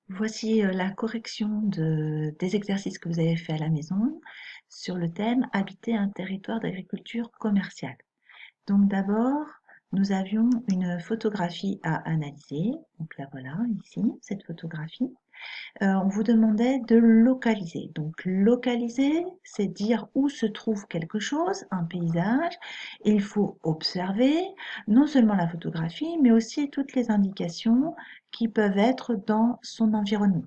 Voici la correction des exercices que vous avez fait à la maison sur le thème habiter un territoire d'agriculture commerciale. Donc d'abord, nous avions une photographie à analyser. Donc la voilà ici, cette photographie. On vous demandait de localiser. Donc localiser, c'est dire où se trouve quelque chose, un paysage. Il faut observer non seulement la photographie, mais aussi toutes les indications qui peuvent être dans son environnement.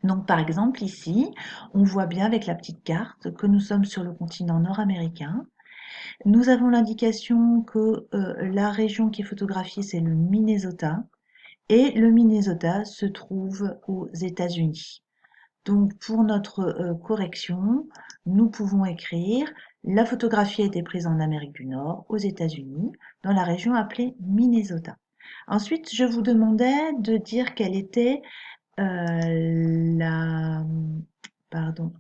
Donc par exemple ici, on voit bien avec la petite carte que nous sommes sur le continent nord-américain. Nous avons l'indication que la région qui est photographiée, c'est le Minnesota. Et le Minnesota se trouve aux États-Unis. Donc pour notre correction, nous pouvons écrire la photographie a été prise en Amérique du Nord, aux États-Unis, dans la région appelée Minnesota. Ensuite, je vous demandais de dire quelle était la pardon,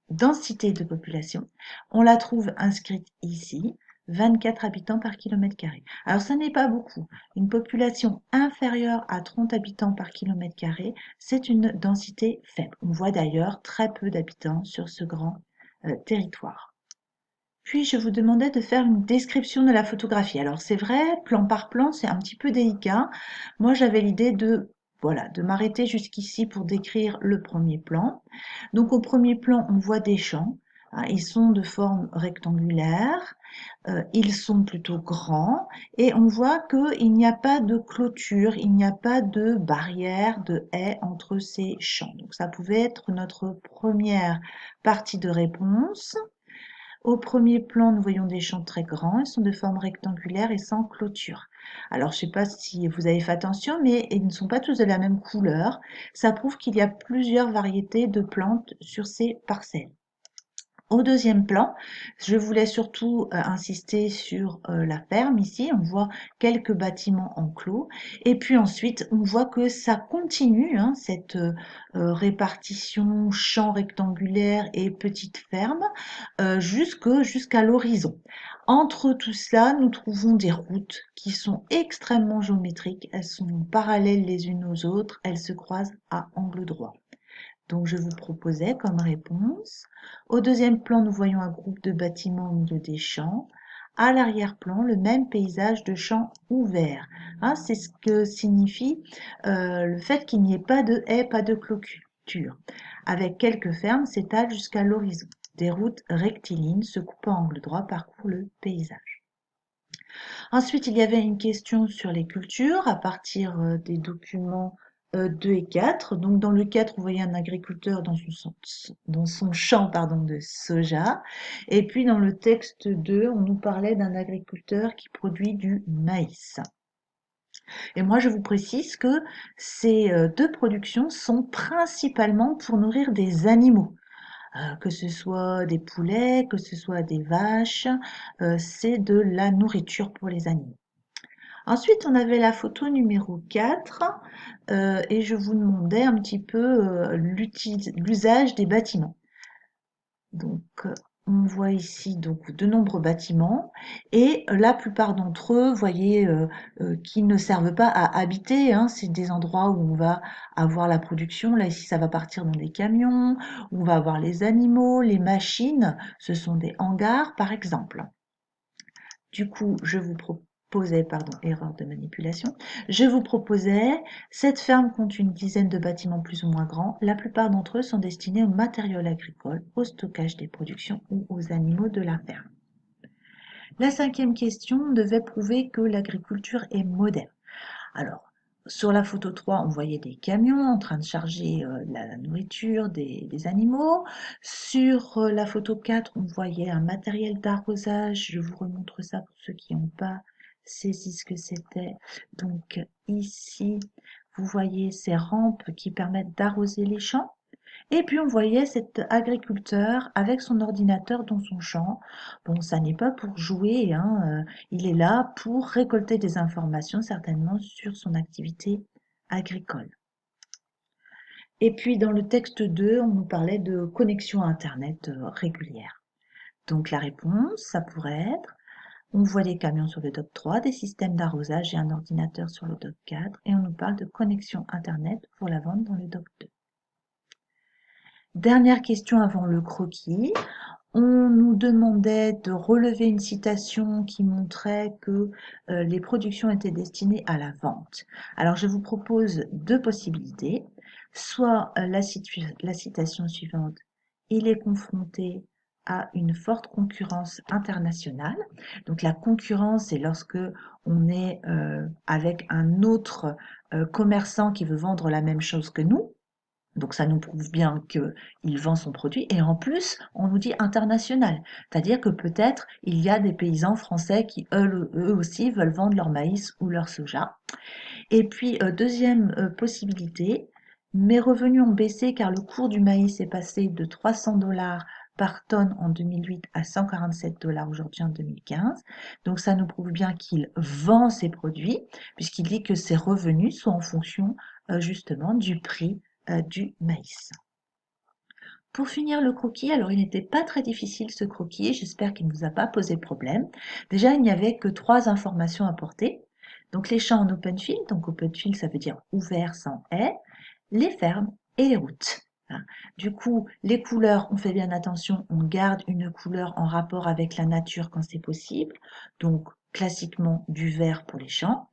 densité de population. On la trouve inscrite ici, 24 habitants par kilomètre carré. Alors, ça n'est pas beaucoup. Une population inférieure à 30 habitants par kilomètre carré, c'est une densité faible. On voit d'ailleurs très peu d'habitants sur ce grand territoire. Puis, je vous demandais de faire une description de la photographie. Alors, c'est vrai, plan par plan, c'est un petit peu délicat. Moi, j'avais l'idée de m'arrêter jusqu'ici pour décrire le premier plan. Donc, au premier plan, on voit des champs. Ils sont de forme rectangulaire, ils sont plutôt grands et on voit qu'il n'y a pas de clôture, il n'y a pas de barrière, de haie entre ces champs. Donc, ça pouvait être notre première partie de réponse. Au premier plan, nous voyons des champs très grands, ils sont de forme rectangulaire et sans clôture. Alors, je ne sais pas si vous avez fait attention, mais ils ne sont pas tous de la même couleur. Ça prouve qu'il y a plusieurs variétés de plantes sur ces parcelles. Au deuxième plan, je voulais surtout insister sur la ferme ici. On voit quelques bâtiments enclos. Et puis ensuite, on voit que ça continue, hein, cette répartition champ rectangulaire et petite ferme jusqu'à l'horizon. Entre tout cela, nous trouvons des routes qui sont extrêmement géométriques. Elles sont parallèles les unes aux autres. Elles se croisent à angle droit. Donc, je vous proposais comme réponse. Au deuxième plan, nous voyons un groupe de bâtiments au milieu des champs. À l'arrière-plan, le même paysage de champs ouverts. Hein, c'est ce que signifie le fait qu'il n'y ait pas de haies, pas de clôture. Avec quelques fermes s'étalent jusqu'à l'horizon. Des routes rectilignes se coupant à angle droit parcourent le paysage. Ensuite, il y avait une question sur les cultures à partir des documents 2 et 4. Donc, dans le 4, on voyait un agriculteur dans son champ de soja. Et puis, dans le texte 2, on nous parlait d'un agriculteur qui produit du maïs. Et moi, je vous précise que ces deux productions sont principalement pour nourrir des animaux. Que ce soit des poulets, que ce soit des vaches, c'est de la nourriture pour les animaux. Ensuite, on avait la photo numéro 4 et je vous demandais un petit peu l'usage des bâtiments. Donc, on voit ici donc de nombreux bâtiments et la plupart d'entre eux, vous voyez, qui ne servent pas à habiter, hein, c'est des endroits où on va avoir la production. Là, ici, ça va partir dans des camions, où on va avoir les animaux, les machines, ce sont des hangars, par exemple. Du coup, erreur de manipulation, je vous proposais, cette ferme compte une dizaine de bâtiments plus ou moins grands. La plupart d'entre eux sont destinés au matériel agricole, au stockage des productions ou aux animaux de la ferme. La cinquième question devait prouver que l'agriculture est moderne. Alors, sur la photo 3, on voyait des camions en train de charger la nourriture des animaux. Sur la photo 4, on voyait un matériel d'arrosage. Je vous remontre ça pour ceux qui n'ont pas saisi ce que c'était. Donc ici, vous voyez ces rampes qui permettent d'arroser les champs. Et puis on voyait cet agriculteur avec son ordinateur dans son champ. Bon, ça n'est pas pour jouer, hein, il est là pour récolter des informations certainement sur son activité agricole. Et puis dans le texte 2, on nous parlait de connexion à Internet régulière. Donc la réponse, ça pourrait être On voit des camions sur le dock 3, des systèmes d'arrosage et un ordinateur sur le dock 4, et on nous parle de connexion Internet pour la vente dans le dock 2. Dernière question avant le croquis. On nous demandait de relever une citation qui montrait que les productions étaient destinées à la vente. Alors, je vous propose deux possibilités. Soit la citation suivante, il est confronté à une forte concurrence internationale. Donc, la concurrence, c'est lorsque on est avec un autre commerçant qui veut vendre la même chose que nous. Donc ça nous prouve bien qu'il vend son produit et en plus on nous dit international, c'est-à-dire que peut-être il y a des paysans français qui eux aussi veulent vendre leur maïs ou leur soja. Et puis deuxième possibilité, mes revenus ont baissé car le cours du maïs est passé de 300 $ par tonne en 2008 à 147 $ aujourd'hui en 2015. Donc ça nous prouve bien qu'il vend ses produits puisqu'il dit que ses revenus sont en fonction justement du prix du maïs. Pour finir le croquis, alors il n'était pas très difficile ce croquis, j'espère qu'il ne vous a pas posé problème. Déjà, il n'y avait que 3 informations à porter. Donc les champs en open field, donc open field ça veut dire ouvert sans haies, les fermes et les routes. Hein. Du coup, les couleurs, on fait bien attention, on garde une couleur en rapport avec la nature quand c'est possible. Donc classiquement du vert pour les champs.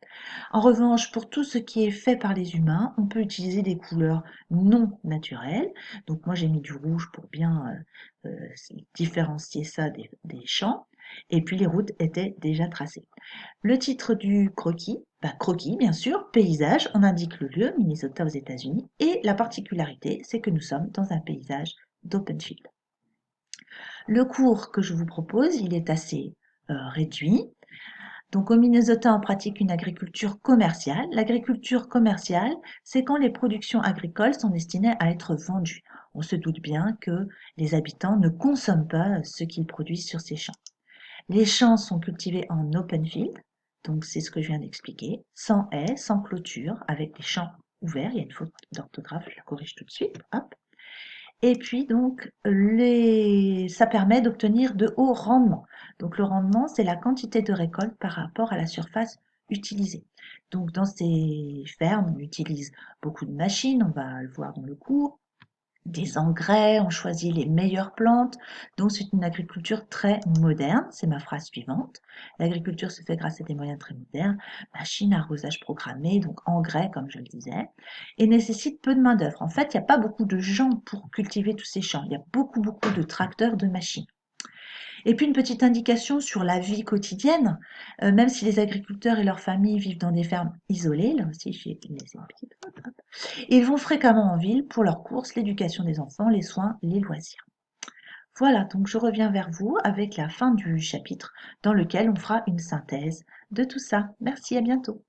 En revanche, pour tout ce qui est fait par les humains, on peut utiliser des couleurs non naturelles. Donc moi j'ai mis du rouge pour bien différencier ça des champs. Et puis les routes étaient déjà tracées. Le titre du croquis, croquis bien sûr, paysage, on indique le lieu, Minnesota aux États-Unis. Et la particularité, c'est que nous sommes dans un paysage d'open field. Le cours que je vous propose, il est assez réduit. Donc au Minnesota, on pratique une agriculture commerciale. L'agriculture commerciale, c'est quand les productions agricoles sont destinées à être vendues. On se doute bien que les habitants ne consomment pas ce qu'ils produisent sur ces champs. Les champs sont cultivés en open field, donc c'est ce que je viens d'expliquer, sans haies, sans clôture, avec des champs ouverts. Il y a une faute d'orthographe, je la corrige tout de suite. Hop. Et puis donc, ça permet d'obtenir de hauts rendements. Donc le rendement, c'est la quantité de récolte par rapport à la surface utilisée. Donc dans ces fermes, on utilise beaucoup de machines, on va le voir dans le cours, des engrais, on choisit les meilleures plantes. Donc c'est une agriculture très moderne, c'est ma phrase suivante. L'agriculture se fait grâce à des moyens très modernes, machines, arrosage programmé, donc engrais comme je le disais, et nécessite peu de main d'œuvre. En fait, il n'y a pas beaucoup de gens pour cultiver tous ces champs. Il y a beaucoup de tracteurs, de machines. Et puis une petite indication sur la vie quotidienne, même si les agriculteurs et leurs familles vivent dans des fermes isolées, là aussi j'ai laissé une petite faute, ils vont fréquemment en ville pour leurs courses, l'éducation des enfants, les soins, les loisirs. Voilà, donc je reviens vers vous avec la fin du chapitre dans lequel on fera une synthèse de tout ça. Merci, à bientôt.